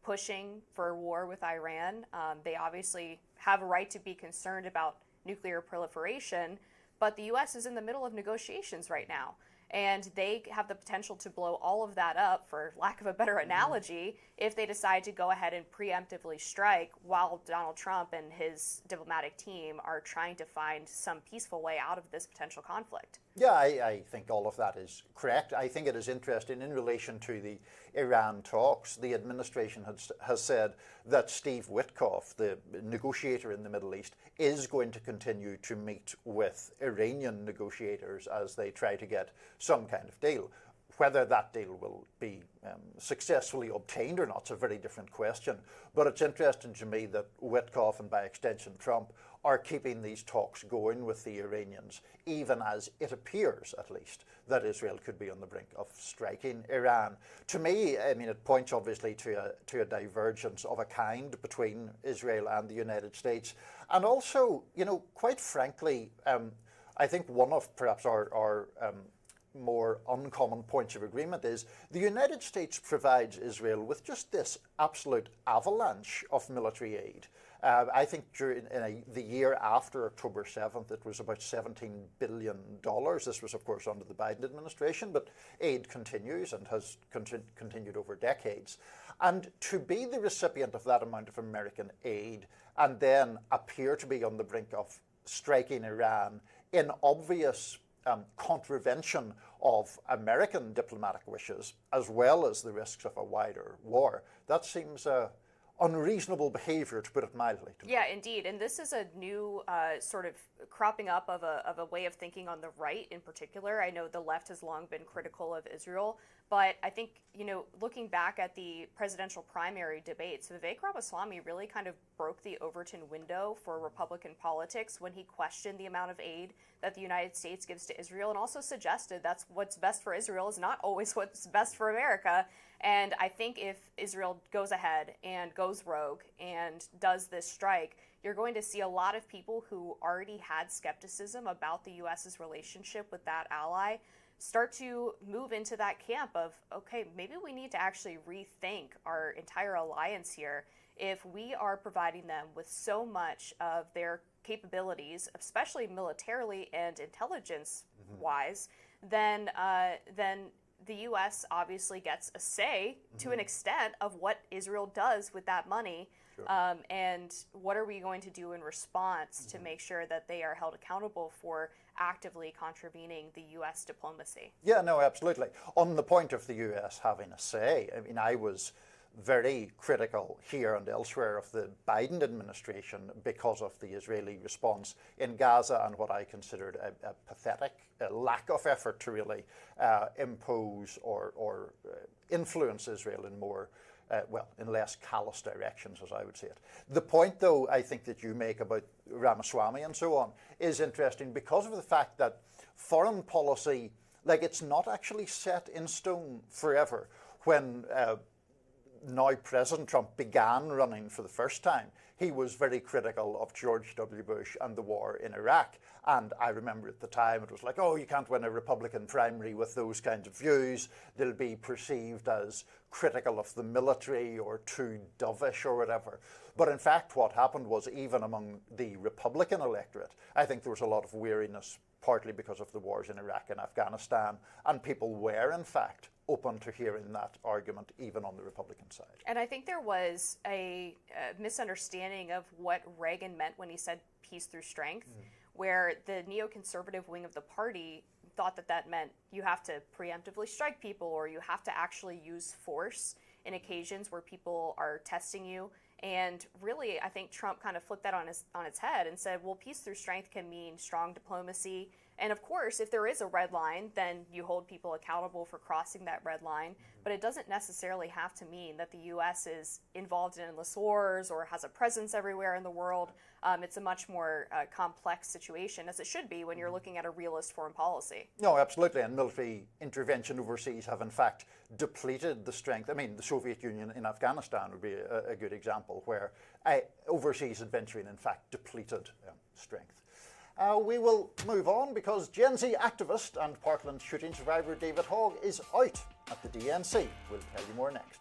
pushing for war with Iran. They obviously have a right to be concerned about nuclear proliferation, but the U.S. is in the middle of negotiations right now. And they have the potential to blow all of that up, for lack of a better analogy, if they decide to go ahead and preemptively strike while Donald Trump and his diplomatic team are trying to find some peaceful way out of this potential conflict. Yeah, I think all of that is correct. I think it is interesting in relation to the Iran talks. The administration has said that Steve Witkoff, the negotiator in the Middle East, is going to continue to meet with Iranian negotiators as they try to get some kind of deal. Whether that deal will be successfully obtained or not is a very different question. But it's interesting to me that Witkoff and by extension Trump are keeping these talks going with the Iranians, even as it appears, at least, that Israel could be on the brink of striking Iran. To me, I mean, it points obviously to a divergence of a kind between Israel and the United States. And also, you know, quite frankly, I think one of perhaps our more uncommon points of agreement is the United States provides Israel with just this absolute avalanche of military aid. I think during the year after October 7th, it was about $17 billion. This was, of course, under the Biden administration, but aid continues and has continued over decades. And to be the recipient of that amount of American aid and then appear to be on the brink of striking Iran in obvious contravention of American diplomatic wishes, as well as the risks of a wider war, that seems unreasonable behavior, to put it mildly. Yeah, indeed. And this is a new sort of cropping up of a way of thinking on the right in particular. I know the left has long been critical of Israel, but I think, you know, looking back at the presidential primary debates, Vivek Ramaswamy really kind of broke the Overton window for Republican politics when he questioned the amount of aid that the United States gives to Israel, and also suggested that's what's best for Israel is not always what's best for America. And I think if Israel goes ahead and goes rogue and does this strike, you're going to see a lot of people who already had skepticism about the U.S.'s relationship with that ally start to move into that camp of, okay, maybe we need to actually rethink our entire alliance here. If we are providing them with so much of their capabilities, especially militarily and intelligence-wise, then the U.S. obviously gets a say to an extent of what Israel does with that money. Sure. And what are we going to do in response to make sure that they are held accountable for actively contravening the U.S. diplomacy? Yeah, no, absolutely. On the point of the U.S. having a say, I mean, I was very critical here and elsewhere of the Biden administration because of the Israeli response in Gaza and what I considered a pathetic lack of effort to really impose or influence Israel in more, in less callous directions, as I would say it. The point, though, I think that you make about Ramaswamy and so on is interesting because of the fact that foreign policy, like, it's not actually set in stone forever. When now President Trump began running for the first time, he was very critical of George W. Bush and the war in Iraq. And I remember at the time it was like, oh, you can't win a Republican primary with those kinds of views. They'll be perceived as critical of the military or too dovish or whatever. But in fact, what happened was, even among the Republican electorate, I think there was a lot of weariness, partly because of the wars in Iraq and Afghanistan, and people were, in fact, open to hearing that argument, even on the Republican side. And I think there was a misunderstanding of what Reagan meant when he said peace through strength, where the neoconservative wing of the party thought that that meant you have to preemptively strike people or you have to actually use force in occasions where people are testing you. And really, I think Trump kind of flipped that on its head and said, well, peace through strength can mean strong diplomacy. And of course, if there is a red line, then you hold people accountable for crossing that red line. But it doesn't necessarily have to mean that the U.S. is involved in endless wars or has a presence everywhere in the world. It's a much more complex situation, as it should be when you're looking at a realist foreign policy. No, absolutely. And military intervention overseas have, in fact, depleted the strength. I mean, the Soviet Union in Afghanistan would be a good example where overseas adventuring, in fact, depleted strength. We will move on because Gen Z activist and Parkland shooting survivor David Hogg is out at the DNC. We'll tell you more next.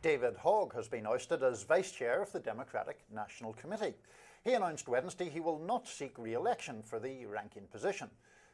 David Hogg has been ousted as Vice Chair of the Democratic National Committee. He announced Wednesday he will not seek re-election for the ranking position.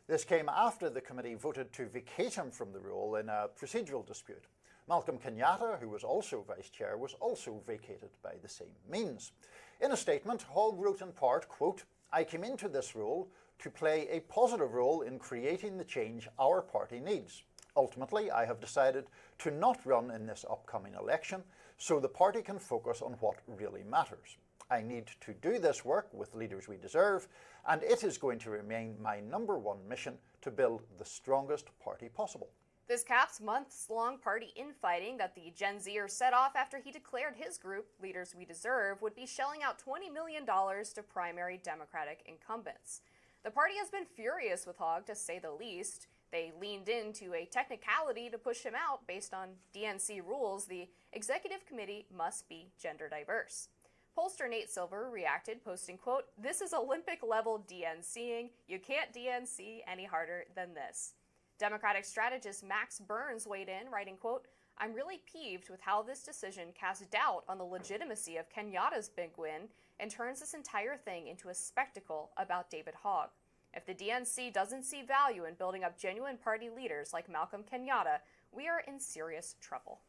This came after the committee voted to vacate him from the role in a procedural dispute. Malcolm Kenyatta, who was also Vice Chair, was also vacated by the same means. In a statement, Hogg wrote in part, quote, "I came into this role to play a positive role in creating the change our party needs. Ultimately, I have decided to not run in this upcoming election so the party can focus on what really matters. I need to do this work with leaders we deserve, and it is going to remain my #1 mission to build the strongest party possible." This caps months-long party infighting that the Gen Zer set off after he declared his group, Leaders We Deserve, would be shelling out $20 million to primary Democratic incumbents. The party has been furious with Hogg, to say the least. They leaned into a technicality to push him out based on DNC rules. The executive committee must be gender diverse. Pollster Nate Silver reacted, posting, quote, "This is Olympic-level DNCing. You can't DNC any harder than this." Democratic strategist Max Burns weighed in, writing, quote, "I'm really peeved with how this decision casts doubt on the legitimacy of Kenyatta's big win and turns this entire thing into a spectacle about David Hogg. If the DNC doesn't see value in building up genuine party leaders like Malcolm Kenyatta, we are in serious trouble."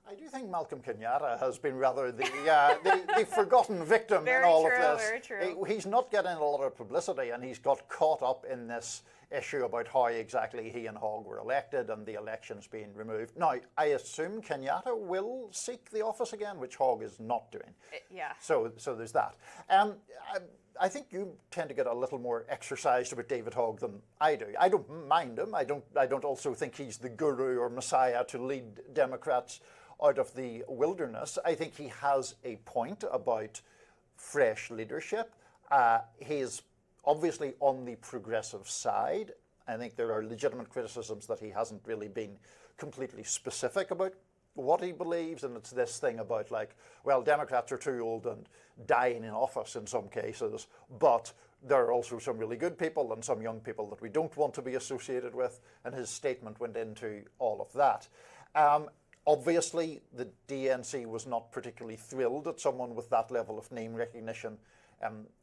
I do think Malcolm Kenyatta has been rather the forgotten victim in all of this. Very true. He's not getting a lot of publicity, and he's got caught up in this issue about how exactly he and Hogg were elected and the elections being removed. Now, I assume Kenyatta will seek the office again, which Hogg is not doing. Yeah. So there's that. I think you tend to get a little more exercised about David Hogg than I do. I don't mind him. I don't also think he's the guru or messiah to lead Democrats out of the wilderness. I think he has a point about fresh leadership. He's obviously on the progressive side. I think there are legitimate criticisms that he hasn't really been completely specific about what he believes, and it's this thing about, like, well, Democrats are too old and dying in office in some cases, but there are also some really good people and some young people that we don't want to be associated with, and his statement went into all of that. Obviously, the DNC was not particularly thrilled at someone with that level of name recognition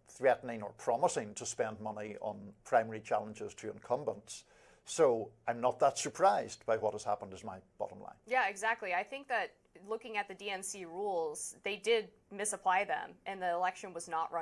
threatening or promising to spend money on primary challenges to incumbents. So I'm not that surprised by what has happened, is my bottom line. Yeah, exactly. I think that looking at the DNC rules, they did misapply them, and the election was not run